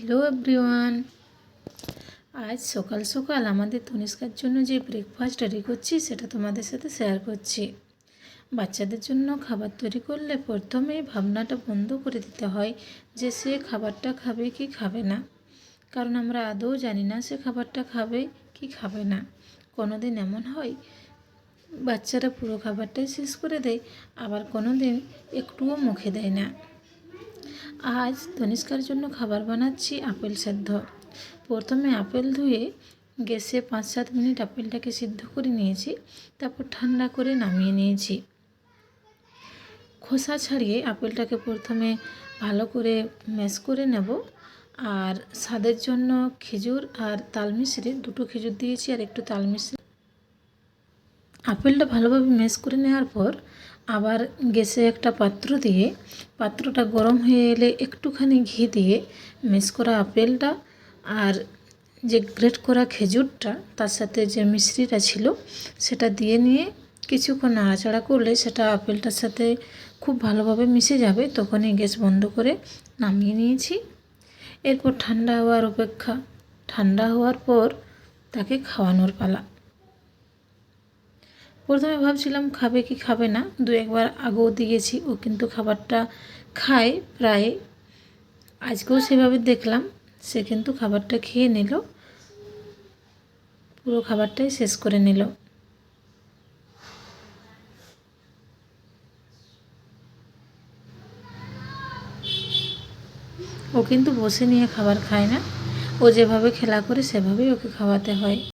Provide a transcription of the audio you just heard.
Hello everyone. আজ সকাল সকাল আমাদের তনিষ্কার জন্য যে ব্রেকফাস্ট রেডি করছি সেটা তোমাদের সাথে শেয়ার করছি। বাচ্চাদের জন্য খাবার তৈরি করলে প্রথমেই ভাবনাটা বন্ধ করে দিতে হয় যে সে খাবারটা খাবে কি খাবে না, কারণ আমরা আদৌ জানি না সে খাবারটা খাবে কি খাবে না। কোনো দিন এমন হয় বাচ্চারা পুরো খাবারটাই শেষ করে দেয়, আবার কোনো দিন একটুও মুখে দেয় না। আজ তনিষ্কার জন্য খাবার বানাচ্ছি আপেল সেদ্ধ। প্রথমে আপেল ধুয়ে গ্যাসে 5-7 মিনিট আপেলটাকে সিদ্ধ করে নিয়েছি, তারপর ঠান্ডা করে নামিয়ে নিয়েছি। খোসা ছাড়িয়ে আপেলটাকে প্রথমে ভালো করে ম্যাশ করে নেব। আর স্বাদের জন্য খেজুর আর তাল মিশ্রি, 2টো খেজুর দিয়েছি আর একটু তাল মিশ্রি। আপেলটা ভালোভাবে ম্যাশ করে নেওয়ার পর আবার গ্যাসে একটা পাত্র দিয়ে, পাত্রটা গরম হয়ে এলে একটুখানি ঘি দিয়ে ম্যাশ করা আপেলটা আর যে গ্রেট করা খেজুরটা তার সাথে যে মিশ্রিটা ছিল সেটা দিয়ে নিয়ে কিছুক্ষণ নাড়াচাড়া করলে সেটা আপেলটার সাথে খুব ভালোভাবে মিশে যাবে। তখনই গ্যাস বন্ধ করে নামিয়ে নিয়েছি। এরপর ঠান্ডা হওয়ার অপেক্ষা। ঠান্ডা হওয়ার পর তাকে খাওয়ানোর পালা। প্রথমে ভাবছিলাম খাবে কি খাবে না, 2-1বার আগেও দিয়েছি, ও কিন্তু খাবারটা খায় প্রায়। আজকেও সেভাবে দেখলাম, সে কিন্তু খাবারটা খেয়ে নিল, পুরো খাবারটাই শেষ করে নিল। ও কিন্তু বসে নিয়ে খাবার খায় না, ও যেভাবে খেলা করে সেভাবেই ওকে খাওয়াতে হয়।